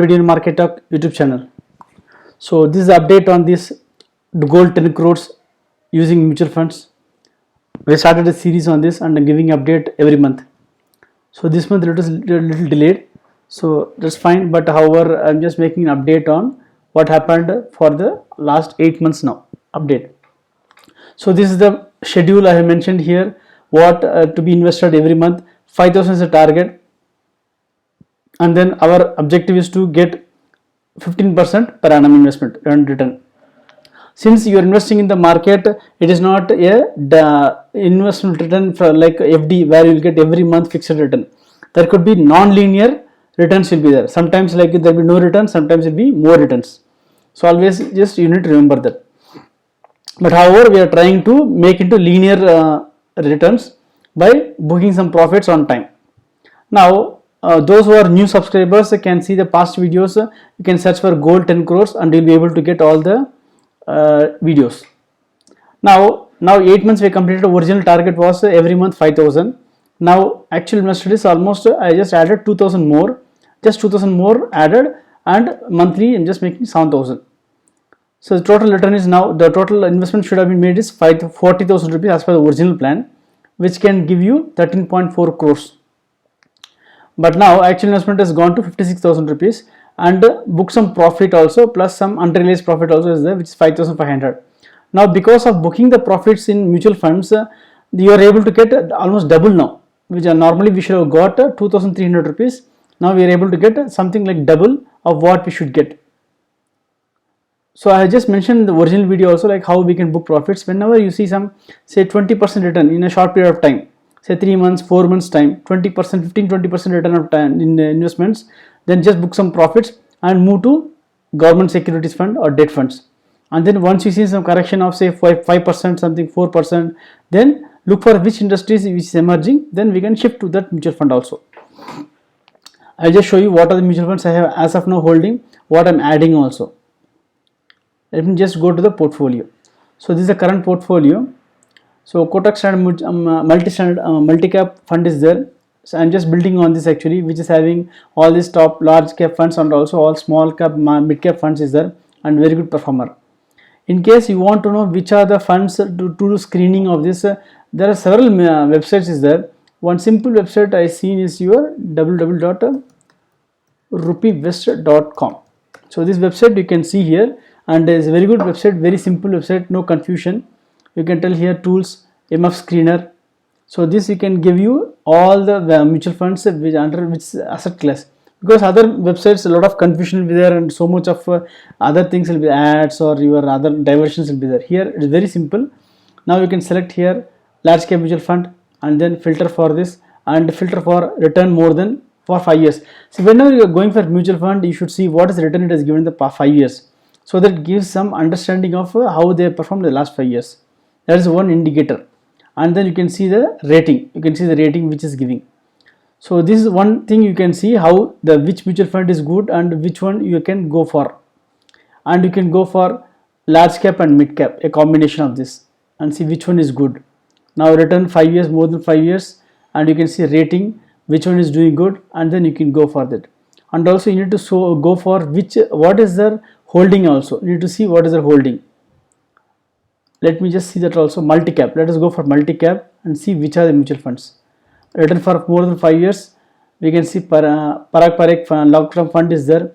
Video in Market Talk YouTube channel. So this is the update on this gold 10 crores using mutual funds. We started a series on this and I'm giving update every month. So this month it was a little delayed, so that's fine, but however I'm just making an update on what happened for the last 8 months now update. So this is the schedule I have mentioned here, what to be invested every month. 5,000 is a target, and then our objective is to get 15% per annum investment and return. Since you are investing in the market, it is not a investment return for like FD where you will get every month fixed return. There could be non-linear returns will be there. Sometimes like there will be no return, sometimes it will be more returns. So always just you need to remember that. But however, we are trying to make into linear returns by booking some profits on time. Now those who are new subscribers can see the past videos. You can search for gold 10 crores and you will be able to get all the videos. Now 8 months we completed. Original target was every month 5,000. Now actual invested is almost I just added 2,000 more, just 2,000 more added, and monthly I'm just making 7,000. So the total return is now, the total investment should have been made is 40,000 rupees as per the original plan, which can give you 13.4 crores. But now actual investment has gone to 56,000 rupees and book some profit also, plus some unrealized profit also is there, which is 5,500. Now because of booking the profits in mutual funds, you are able to get almost double now, which normally we should have got 2,300 rupees. Now we are able to get something like double of what we should get. So I just mentioned in the original video also like how we can book profits. Whenever you see some say 20% return in a short period of time, say 3 months, 4 months time, 20%, 15-20% return of time in investments, then just book some profits and move to government securities fund or debt funds. And then once you see some correction of say 5%, something 4%, then look for which industries which is emerging, then we can shift to that mutual fund also. I'll just show you what are the mutual funds I have as of now holding, what I'm adding also. Let me just go to the portfolio. So this is the current portfolio. So Kotak Standard multi-cap fund is there. So I'm just building on this actually, which is having all these top large cap funds and also all small cap mid cap funds is there, and very good performer. In case you want to know which are the funds to do screening of this, there are several websites is there. One simple website I seen is your www.rupeevest.com. So this website you can see here, and it is a very good website, very simple website, no confusion. You can tell here tools, MF screener. So this you can give you all the mutual funds which under which asset class, because other websites a lot of confusion will be there and so much of other things will be ads or your other diversions will be there. Here it is very simple. Now you can select here large cap mutual fund and then filter for this and filter for return more than for 5 years. So whenever you are going for mutual fund, you should see what is the return it has given in the past 5 years. So that it gives some understanding of how they performed the last 5 years. That is one indicator. And then you can see the rating. You can see the rating which is giving. So this is one thing you can see how the which mutual fund is good and which one you can go for. And you can go for large cap and mid cap, a combination of this, and see which one is good. Now return 5 years, more than 5 years, and you can see rating, which one is doing good, and then you can go for that. And also you need to go for what is their holding also. You need to see what is their holding. Let me just see that also. Multi-cap. Let us go for multi-cap and see which are the mutual funds. Return for more than 5 years. We can see Parag Parikh long-term fund is there,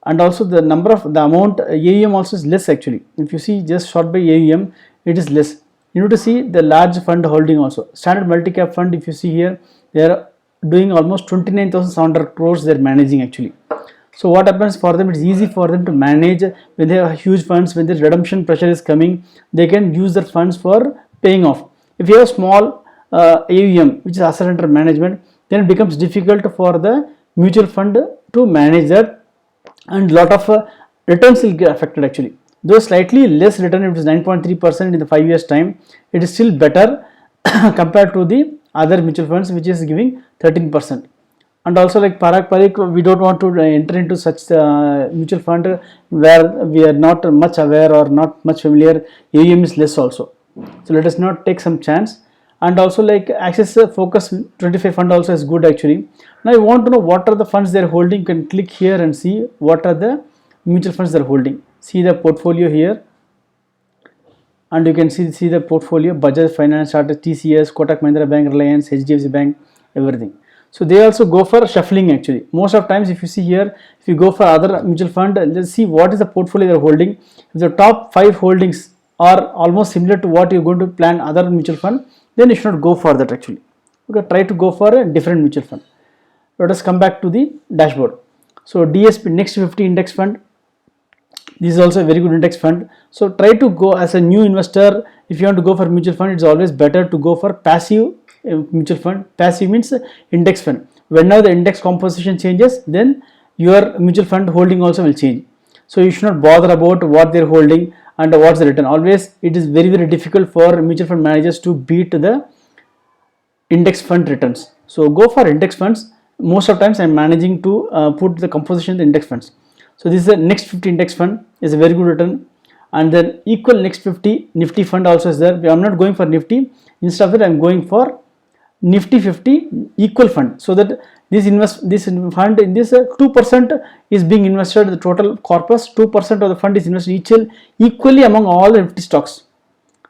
and also the amount AUM also is less actually. If you see just short by AUM, it is less. You need to see the large fund holding also. Standard multi-cap fund, if you see here, they are doing almost 29,700 crores they are managing actually. So what happens for them, it's easy for them to manage when they have huge funds. When the redemption pressure is coming, they can use their funds for paying off. If you have small AUM, which is asset under management, then it becomes difficult for the mutual fund to manage that, and lot of returns will get affected actually. Though slightly less return, it is 9.3% in the 5 years time, it is still better compared to the other mutual funds which is giving 13%. And also like Parag Parikh, we don't want to enter into such mutual fund where we are not much aware or not much familiar. AUM is less also. So let us not take some chance. and also like Axis Focus 25 fund also is good actually. Now you want to know what are the funds they are holding, you can click here and see what are the mutual funds they are holding. See the portfolio here, and you can see the portfolio: Bajaj Finance, Tata, TCS, Kotak Mahindra Bank, Reliance, HDFC Bank, everything. So they also go for shuffling actually. Most of times if you see here, if you go for other mutual fund, let's see what is the portfolio they are holding. If the top 5 holdings are almost similar to what you're going to plan other mutual fund, then you should not go for that actually. Okay, try to go for a different mutual fund. Let us come back to the dashboard. So DSP Next 50 Index Fund, this is also a very good index fund. So try to go as a new investor. If you want to go for mutual fund, it's always better to go for passive mutual fund. Passive means index fund. Whenever the index composition changes, then your mutual fund holding also will change. So you should not bother about what they're holding and what's the return. Always it is very difficult for mutual fund managers to beat the index fund returns. So go for index funds. Most of times I'm managing to put the composition in the index funds. So this is the Next 50 Index Fund, is a very good return, and then equal Next 50 Nifty Fund also is there. I'm not going for Nifty. Instead of it, I'm going for Nifty 50 Equal Fund. So that this fund in this 2% is being invested. The total corpus 2% of the fund is invested equally among all the Nifty stocks.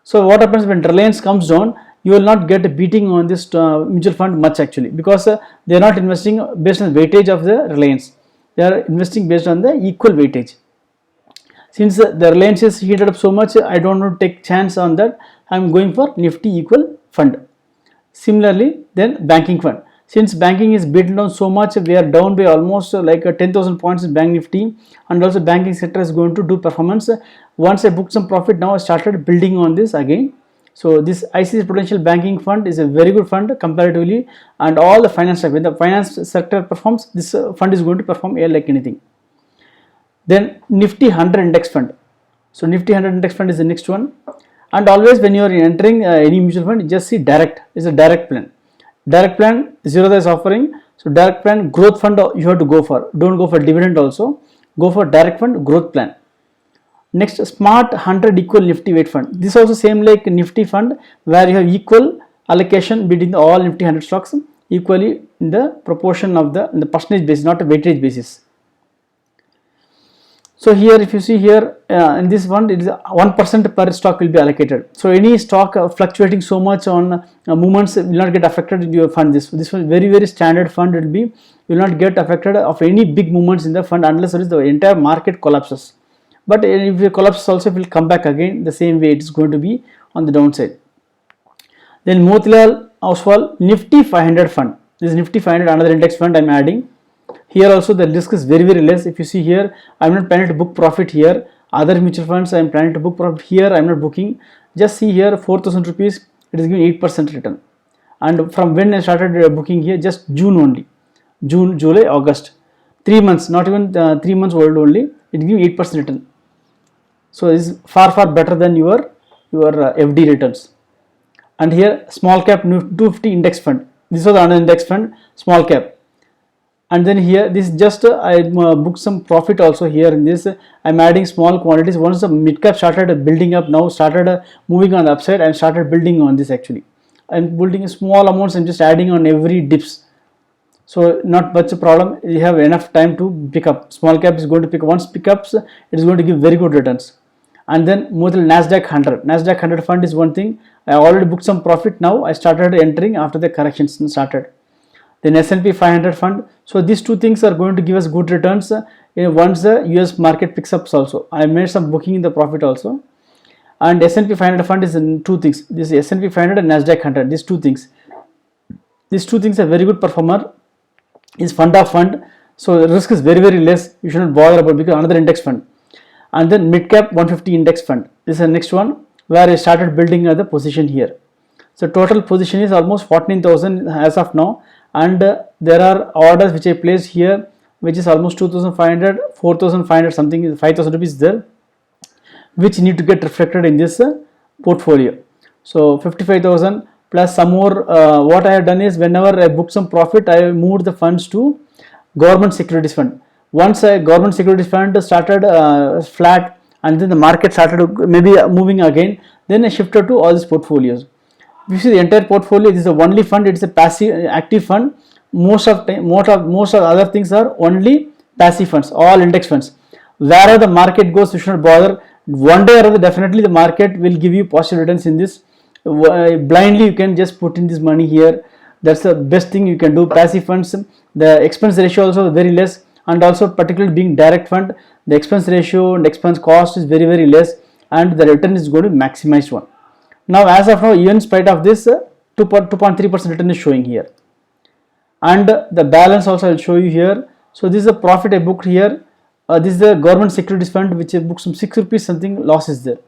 So what happens when Reliance comes down? You will not get a beating on this mutual fund much actually, because they are not investing based on the weightage of the Reliance. They are investing based on the equal weightage. Since the Reliance is heated up so much, I don't want to take chance on that. I am going for Nifty Equal Fund. Similarly, then banking fund. Since banking is beaten down so much, we are down by almost like 10,000 points in Bank Nifty, and also banking sector is going to do performance. Once I booked some profit, now I started building on this again. So this ICICI Prudential Banking Fund is a very good fund comparatively, and all the finance sector, when the finance sector performs, this fund is going to perform like anything. Then Nifty 100 Index Fund. So Nifty 100 Index Fund is the next one. And always when you are entering any mutual fund, you just see direct. It's a direct plan. Direct plan Zerodha is offering. So direct plan growth fund you have to go for. Don't go for dividend also. Go for direct fund growth plan. Next, Smart 100 Equal Nifty Weight Fund. This also same like Nifty fund, where you have equal allocation between all Nifty 100 stocks equally in the proportion of the percentage basis, not a weightage basis. So here if you see here in this fund, it is 1% per stock will be allocated. So any stock fluctuating so much on movements will not get affected in your fund. This one very standard fund will be, will not get affected of any big movements in the fund unless there is the entire market collapses. But if it collapses also, it will come back again the same way. It is going to be on the downside. Then Motilal Oswal Nifty 500 fund. This is Nifty 500, another index fund I am adding. Here also the risk is very less. If you see here, I am not planning to book profit here. Other mutual funds I am planning to book profit. Here I am not booking. Just see here 4,000 rupees. It is giving 8% return. And from when I started booking here, just June only. June, July, August. 3 months, not even 3 months old only. It gives 8% return. So this is far better than your FD returns. And here small cap 250 index fund. This was another index fund, small cap. And then here this is just I booked some profit also here in this. I am adding small quantities. Once the mid cap started building up, now started moving on the upside, and started building on this actually. I am building small amounts. I am just adding on every dips. So not much a problem. You have enough time to pick up. Small cap is going to pick. Once pickups, it is going to give very good returns. And then Nasdaq 100. Nasdaq 100 fund is one thing. I already booked some profit. Now I started entering after the corrections started. Then S&P 500 fund. So these two things are going to give us good returns once the US market picks up also. I made some booking in the profit also. And S&P 500 fund is in two things. This is S&P 500 and Nasdaq 100. These two things. These two things are very good performer. Is fund of fund. So the risk is very less. You should not bother about, because another index fund. And then mid cap 150 index fund. This is the next one where I started building the position here. So total position is almost 14,000 as of now, and there are orders which I placed here, which is almost 2,500, 4,500 something, 5,000 rupees there, which need to get reflected in this portfolio. So 55,000 plus some more. What I have done is, whenever I book some profit, I moved the funds to government securities fund. Once a government securities fund started flat, and then the market started maybe moving again, then I shifted to all these portfolios. If you see the entire portfolio, this is the only fund, it's a passive active fund. Most of other things are only passive funds, all index funds. Wherever the market goes, you should not bother. One day or other, definitely the market will give you positive returns in this. Blindly you can just put in this money here. That's the best thing you can do. Passive funds, the expense ratio also very less, and also particularly being direct fund, the expense ratio and expense cost is very, very less, and the return is going to be maximized one. Now as of now, even in spite of this, 2.3% return is showing here, and the balance also I will show you here. So this is the profit I booked here. This is the government securities fund which I booked some 6 rupees something loss is there.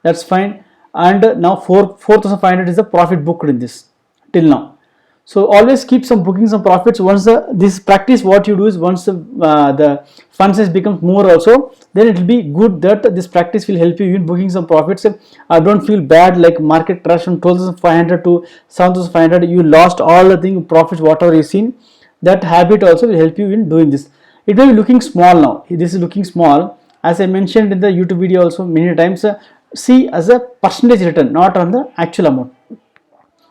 That's fine. And now 4,500 is the profit booked in this till now. So always keep some booking some profits. Once this practice, what you do is once the fund size becomes more also, then it will be good that this practice will help you in booking some profits. Don't feel bad like market crash from 12,500 to 7,500. You lost all the thing profits whatever you seen. That habit also will help you in doing this. It will be looking small now. This is looking small. As I mentioned in the YouTube video also many times, see as a percentage return, not on the actual amount.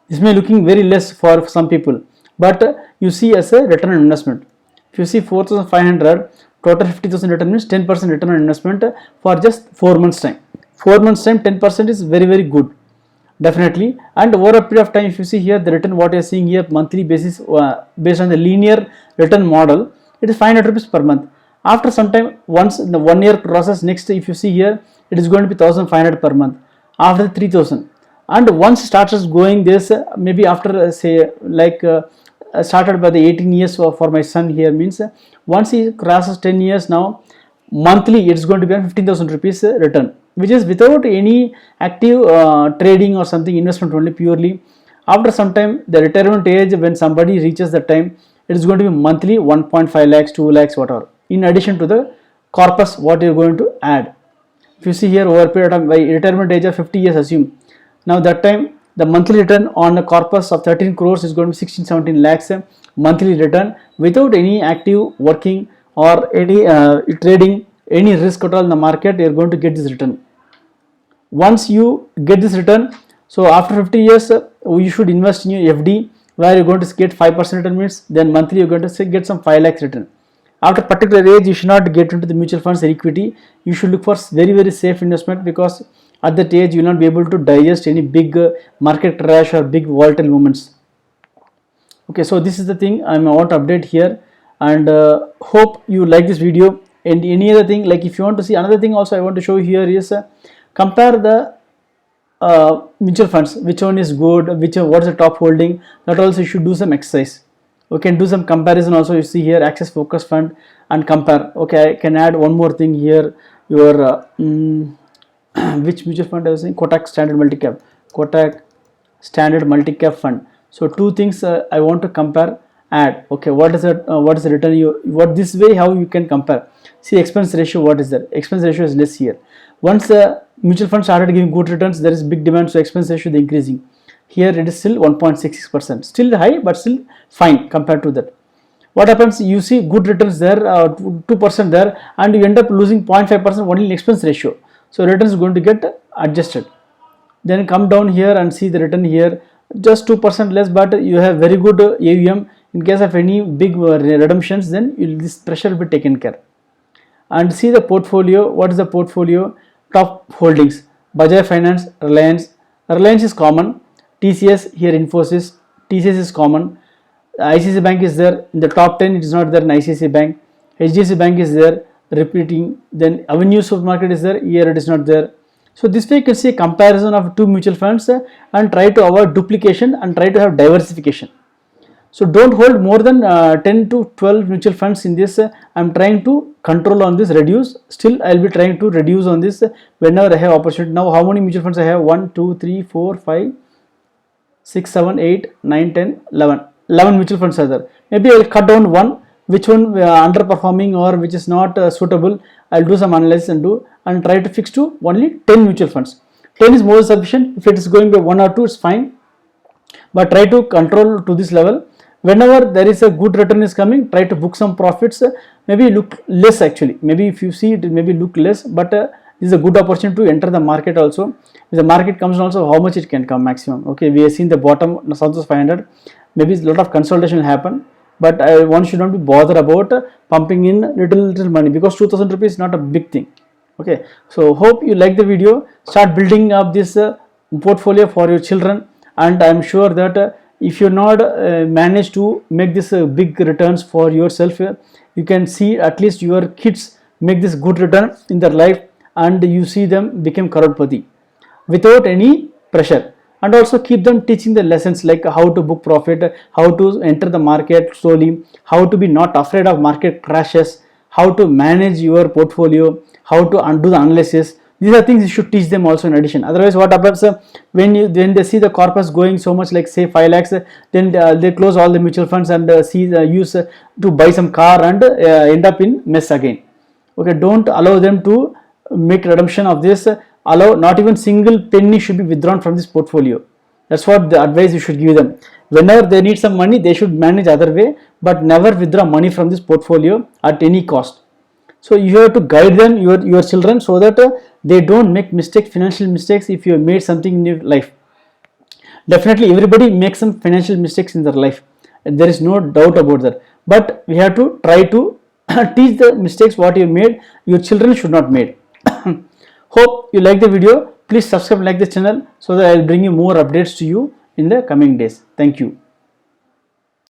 This may looking very less for some people, but you see as a return on investment. If you see 4,500, total 50,000 return means 10% return on investment for just 4 months time. 4 months time 10% is very, very good, definitely. And over a period of time, if you see here the return what you are seeing here monthly basis, based on the linear return model, it is 500 rupees per month. After some time, once in the 1 year process, next if you see here, it is going to be 1,500 per month. After 3,000. And once starts going this, maybe after say like started by the 18 years for my son here means once he crosses 10 years now, monthly it's going to be 15,000 rupees return, which is without any active trading or something, investment only purely. After some time, the retirement age, when somebody reaches that time, it is going to be monthly 1.5 lakhs, 2 lakhs, whatever, in addition to the corpus what you are going to add. If you see here over a period of time, by retirement age of 50 years assume, now that time the monthly return on a corpus of 13 crores is going to be 16-17 lakhs monthly return without any active working or any trading, any risk at all in the market. You are going to get this return. Once you get this return, so after 50 years you should invest in your FD where you are going to get 5% return means then monthly you are going to get some 5 lakhs return. After particular age, you should not get into the mutual funds or equity. You should look for very, very safe investment, because at that age you will not be able to digest any big market crash or big volatile movements. Okay, so this is the thing I want to update here, and hope you like this video. And any other thing, like if you want to see another thing also I want to show here is compare the mutual funds, which one is good, what is the top holding. That also you should do some exercise. We can do some comparison also. You see here Access Focus Fund and compare. Okay, I can add one more thing here. Your which mutual fund I was saying? Kotak Standard Multicap. Kotak Standard Multicap Fund. So two things I want to compare. Add. Okay, what is that? What is the return? What this way how you can compare? See expense ratio. What is that? Expense ratio is less here. Once mutual fund started giving good returns, there is big demand, so expense ratio is increasing. Here it is still 1.66%, still high but still fine compared to that. What happens, you see good returns there, 2% there, and you end up losing 0.5% only in expense ratio. So return is going to get adjusted. Then come down here and see the return here, just 2% less, but you have very good AUM. In case of any big redemptions, then this pressure will be taken care. And see the portfolio. What is the portfolio? Top holdings: Bajaj Finance, Reliance. Reliance is common. TCS here, Infosys, TCS is common. ICICI Bank is there in the top 10. It is not there in ICICI Bank. HDFC Bank is there, repeating. Then Avenue Supermarket is there. Here it is not there. So this way you can see a comparison of two mutual funds and try to avoid duplication and try to have diversification. So don't hold more than 10 to 12 mutual funds in this. I am trying to control on this, reduce. Still I will be trying to reduce on this whenever I have opportunity. Now how many mutual funds I have? 1, 2, 3, 4, 5, 6, 7, 8, 9, 10, 11 mutual funds are there. Maybe I will cut down one, which one underperforming or which is not suitable. I will do some analysis and try to fix to only 10 mutual funds. 10 is more sufficient. If it is going by 1 or 2, it's fine. But try to control to this level. Whenever there is a good return is coming, try to book some profits. Maybe look less actually. Maybe if you see it, maybe look less, but this is a good opportunity to enter the market also. If the market comes down also, how much it can come maximum. Okay, we have seen the bottom south of 500, maybe a lot of consolidation will happen, but one should not be bothered about pumping in little money, because 2000 rupees is not a big thing. Okay, so hope you like the video. Start building up this portfolio for your children, and I am sure that if you not manage to make this big returns for yourself, you can see at least your kids make this good return in their life, and you see them become crorepati without any pressure. And also keep them teaching the lessons like how to book profit, how to enter the market slowly, how to be not afraid of market crashes, how to manage your portfolio, how to undo the analysis. These are things you should teach them also in addition. Otherwise, what happens when they see the corpus going so much, like say 5 lakhs, then they close all the mutual funds and use to buy some car and end up in mess again. Okay, don't allow them to make redemption of this. Allow not even single penny should be withdrawn from this portfolio. That's what the advice you should give them. Whenever they need some money, they should manage other way, but never withdraw money from this portfolio at any cost. So you have to guide them, your children, so that they don't make mistakes, financial mistakes. If you have made something in your life, definitely everybody makes some financial mistakes in their life, there is no doubt about that, but we have to try to teach the mistakes what you made, your children should not make. Hope you like the video. Please subscribe, like the channel, so that I will bring you more updates to you in the coming days. Thank you.